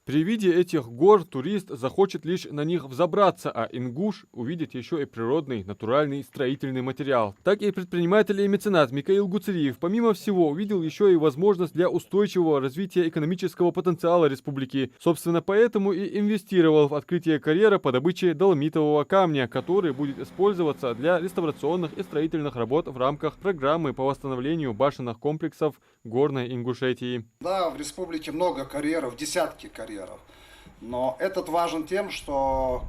При виде этих гор турист захочет лишь на них взобраться, а ингуш увидит еще и природный, натуральный строительный материал. Так и предприниматель и меценат Микаил Гуцериев, помимо всего, увидел еще и возможность для устойчивого развития экономического потенциала республики. Собственно, поэтому и инвестировал в открытие карьера по добыче доломитового камня, который будет использоваться для реставрационных и строительных работ в рамках программы по восстановлению башенных комплексов Горной Ингушетии. Да, в республике много карьеров, десятки карьеров. Но этот важен тем, что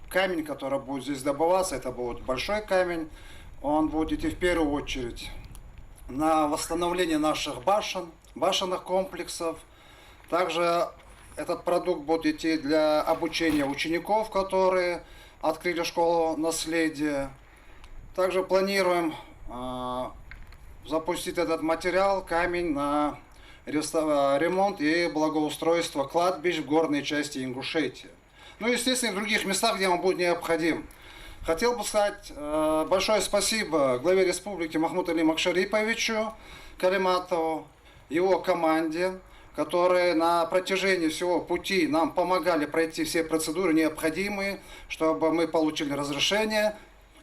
камень, который будет здесь добываться, это будет большой камень. Он будет идти в первую очередь на восстановление наших башен, башенных комплексов. Также этот продукт будет идти для обучения учеников, которые открыли школу наследия. Также планируем запустить этот материал, камень, на ремонт и благоустройство кладбищ в горной части Ингушетии. Ну и, естественно, в других местах, где он будет необходим. Хотел бы сказать большое спасибо главе республики Махмуду Али Макшариповичу Калиматову, его команде, которые на протяжении всего пути нам помогали пройти все процедуры необходимые, чтобы мы получили разрешение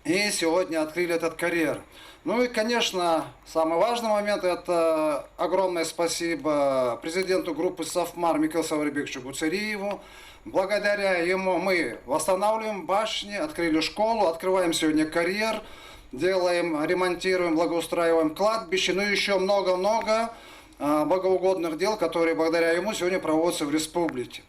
и сегодня открыли этот карьер. Ну и, конечно, самый важный момент – это огромное спасибо президенту группы «Сафмар» Микаилу Саварбековичу Гуцериеву. Благодаря ему мы восстанавливаем башни, открыли школу, открываем сегодня карьер, делаем, ремонтируем, благоустраиваем кладбище, ну и еще много-много богоугодных дел, которые благодаря ему сегодня проводятся в республике.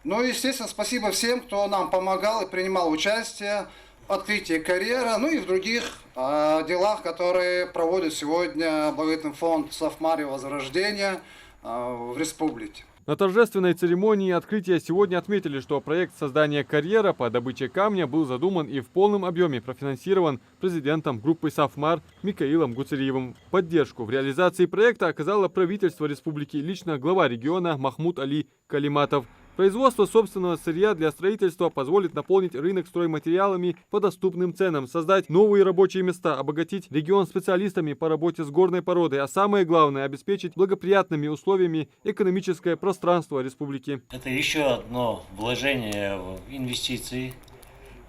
Ну и, естественно, спасибо всем, кто нам помогал и принимал участие открытие карьера, ну и в других делах, которые проводит сегодня благотворительный фонд «Сафмар» Возрождения в республике. На торжественной церемонии открытия сегодня отметили, что проект создания карьера по добыче камня был задуман и в полном объеме профинансирован президентом группы «Сафмар» Микаилом Гуцериевым. Поддержку в реализации проекта оказало правительство республики, лично глава региона Махмуд Али Калиматов. Производство собственного сырья для строительства позволит наполнить рынок стройматериалами по доступным ценам, создать новые рабочие места, обогатить регион специалистами по работе с горной породой, а самое главное – обеспечить благоприятными условиями экономическое пространство республики. Это еще одно вложение в инвестиции,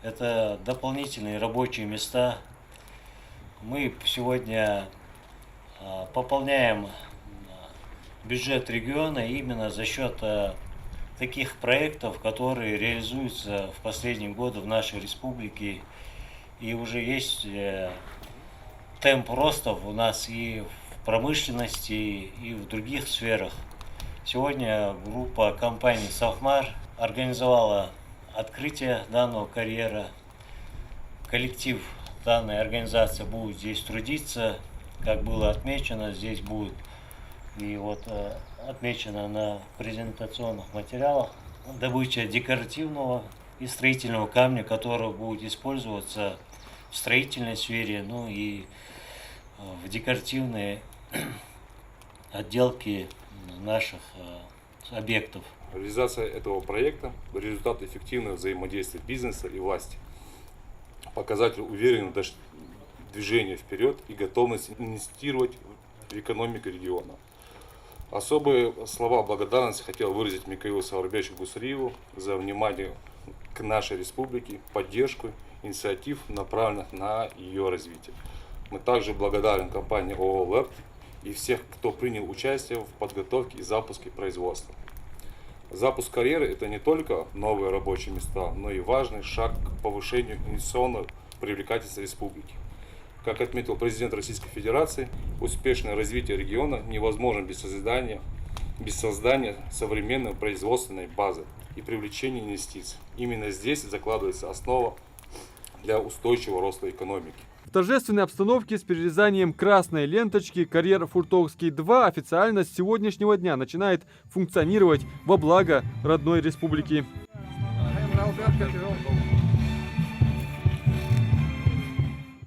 это дополнительные рабочие места. Мы сегодня пополняем бюджет региона именно за счет таких проектов, которые реализуются в последние годы в нашей республике. И уже есть темп роста у нас и в промышленности, и в других сферах. Сегодня группа компаний «Сафмар» организовала открытие данного карьера. Коллектив данной организации будет здесь трудиться. Как было отмечено, здесь будет и вот отмечено на презентационных материалах добыча декоративного и строительного камня, который будет использоваться в строительной сфере, ну и в декоративной отделке наших объектов. Реализация этого проекта – результат эффективного взаимодействия бизнеса и власти. Показатель уверенного движения вперед и готовность инвестировать в экономику региона. Особые слова благодарности хотел выразить Микаилу Саварбековичу Гуцериеву за внимание к нашей республике, поддержку инициатив, направленных на ее развитие. Мы также благодарны компании ООО «ЛЭРТ» и всех, кто принял участие в подготовке и запуске производства. Запуск карьеры – это не только новые рабочие места, но и важный шаг к повышению инвестиционной привлекательности республики. Как отметил президент Российской Федерации, успешное развитие региона невозможно без создания современной производственной базы и привлечения инвестиций. Именно здесь закладывается основа для устойчивого роста экономики. В торжественной обстановке с перерезанием красной ленточки карьер Фуртовский-2 официально с сегодняшнего дня начинает функционировать во благо родной республики.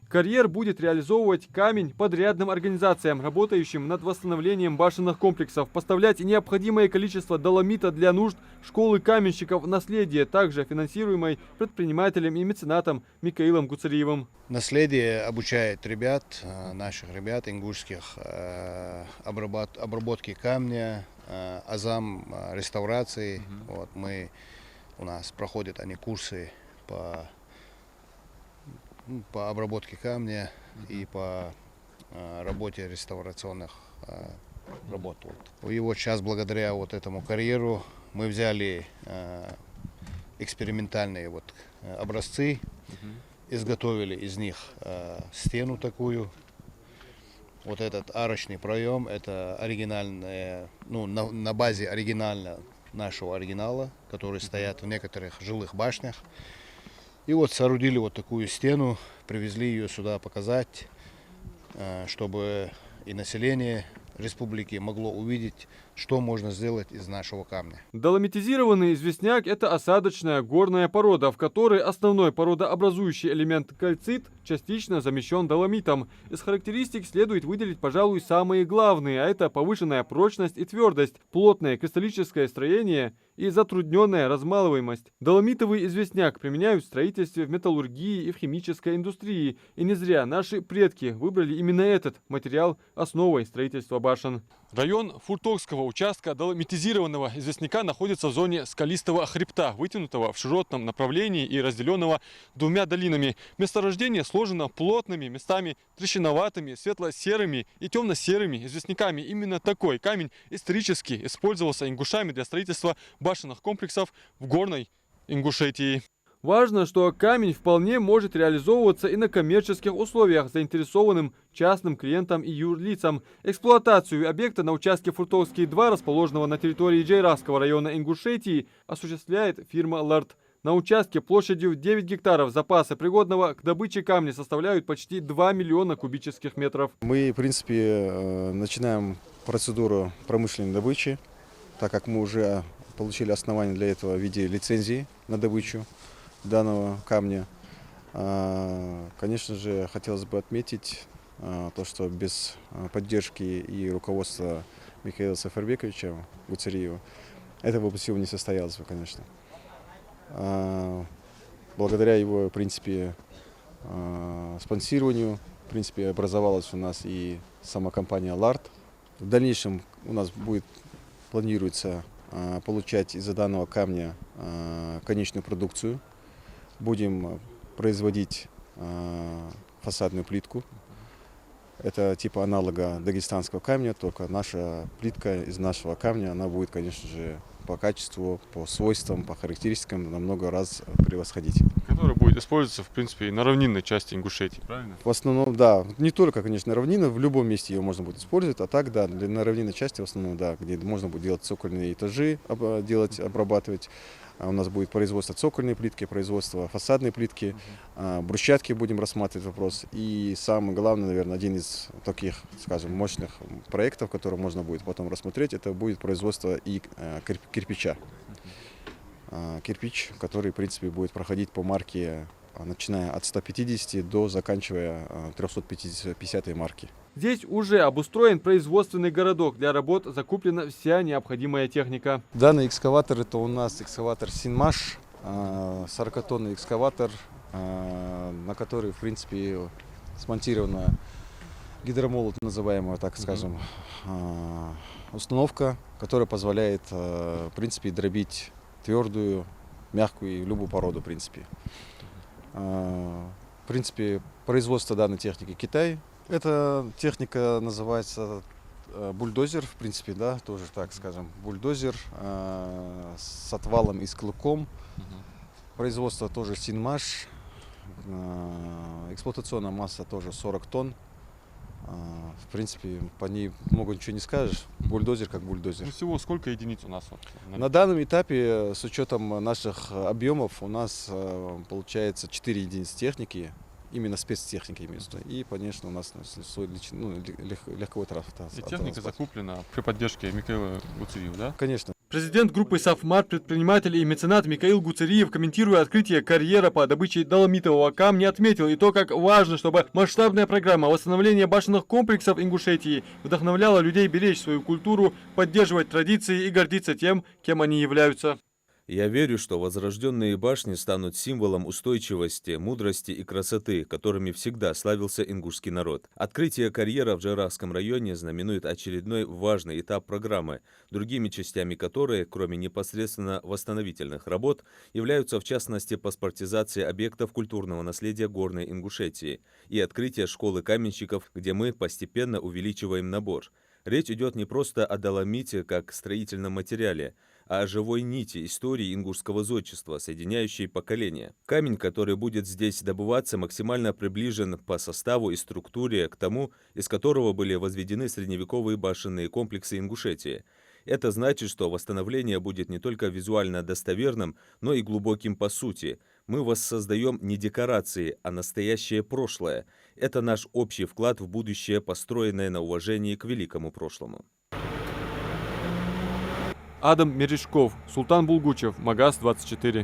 Карьер будет реализовывать камень подрядным организациям, работающим над восстановлением башенных комплексов, поставлять необходимое количество доломита для нужд школы каменщиков «Наследие», также финансируемой предпринимателем и меценатом Микаилом Гуцериевым. Наследие обучает ребят, наших ребят, ингушских, обработки камня, азам реставрации. Вот у нас проходят они курсы по обработке камня и по работе реставрационных работ. И вот сейчас благодаря вот этому карьеру мы взяли экспериментальные образцы, изготовили из них стену такую. Вот этот арочный проем, это оригинальная, на базе нашего оригинала, который стоят в некоторых жилых башнях. И вот соорудили вот такую стену, привезли ее сюда показать, чтобы и население республики могло увидеть, что можно сделать из нашего камня. Доломитизированный известняк – это осадочная горная порода, в которой основной породообразующий элемент кальцит частично замещен доломитом. Из характеристик следует выделить, пожалуй, самые главные, а это повышенная прочность и твердость, плотное кристаллическое строение и затрудненная размалываемость. Доломитовый известняк применяют в строительстве, в металлургии и в химической индустрии. И не зря наши предки выбрали именно этот материал основой строительства башен. Район Фуртокского участка доломитизированного известняка находится в зоне скалистого хребта, вытянутого в широтном направлении и разделенного двумя долинами. Месторождение сложено плотными, местами трещиноватыми, светло-серыми и темно-серыми известняками. Именно такой камень исторически использовался ингушами для строительства башенных комплексов в горной Ингушетии. Важно, что камень вполне может реализовываться и на коммерческих условиях заинтересованным частным клиентам и юрлицам. Эксплуатацию объекта на участке Фуртовский 2, расположенного на территории Джейрасского района Ингушетии, осуществляет фирма «Ларт». На участке площадью 9 гектаров запасы пригодного к добыче камня составляют почти 2 миллиона кубических метров. Мы, в принципе, начинаем процедуру промышленной добычи, так как мы уже получили основания для этого в виде лицензии на добычу данного камня. Конечно же, хотелось бы отметить то, что без поддержки и руководства Микаила Сафарбековича Гуцериева этого бы всего не состоялось бы, конечно. Благодаря его, в принципе, спонсированию, в принципе, образовалась у нас и сама компания «Ларт». В дальнейшем у нас планируется получать из-за данного камня конечную продукцию. Будем производить фасадную плитку. Это типа аналога дагестанского камня, только наша плитка из нашего камня, она будет, конечно же, по качеству, по свойствам, по характеристикам намного раз превосходить. Который будет использоваться, в принципе, и на равнинной части Ингушетии, правильно? В основном, да. Не только, конечно, равнина, в любом месте ее можно будет использовать, а так, да, на равнинной части в основном, да, где можно будет делать цокольные этажи, обрабатывать. У нас будет производство цокольной плитки, производство фасадной плитки, брусчатки будем рассматривать вопрос. И самое главное, наверное, один из таких, скажем, мощных проектов, который можно будет потом рассмотреть, это будет производство и кирпича. Кирпич, который, в принципе, будет проходить по марке, начиная от 150 до заканчивая 350 марки. Здесь уже обустроен производственный городок. Для работ закуплена вся необходимая техника. Данный экскаватор — это у нас экскаватор Синмаш, 40-тонный экскаватор, на который, в принципе, смонтирована гидромолот, называемая, так скажем, установка, которая позволяет, в принципе, дробить твердую, мягкую и любую породу, в принципе. В принципе, производство данной техники Китай. Эта техника называется бульдозер, в принципе, да, тоже так скажем, бульдозер с отвалом и с клыком. Производство тоже Синмаш. Эксплуатационная масса тоже 40 тонн. В принципе, по ней много ничего не скажешь. Бульдозер как бульдозер. Ну, всего сколько единиц у нас? На данном этапе, с учетом наших объемов, у нас получается 4 единицы техники. Именно спецтехника имеется. И, конечно, у нас легковой транспорт. И техника закуплена при поддержке Микаила Гуцериева, да? Конечно. Президент группы «Сафмар», предприниматель и меценат Микаил Гуцериев, комментируя открытие карьера по добыче доломитового камня, отметил и то, как важно, чтобы масштабная программа восстановления башенных комплексов Ингушетии вдохновляла людей беречь свою культуру, поддерживать традиции и гордиться тем, кем они являются. Я верю, что возрожденные башни станут символом устойчивости, мудрости и красоты, которыми всегда славился ингушский народ. Открытие карьера в Джарахском районе знаменует очередной важный этап программы, другими частями которой, кроме непосредственно восстановительных работ, являются в частности паспортизация объектов культурного наследия Горной Ингушетии и открытие школы каменщиков, где мы постепенно увеличиваем набор. Речь идет не просто о доломите как строительном материале, а о живой нити истории ингушского зодчества, соединяющей поколения. Камень, который будет здесь добываться, максимально приближен по составу и структуре к тому, из которого были возведены средневековые башенные комплексы Ингушетии. Это значит, что восстановление будет не только визуально достоверным, но и глубоким по сути. Мы воссоздаем не декорации, а настоящее прошлое. Это наш общий вклад в будущее, построенное на уважении к великому прошлому. Адам Мережков, Султан Булгучев, Магаз 24.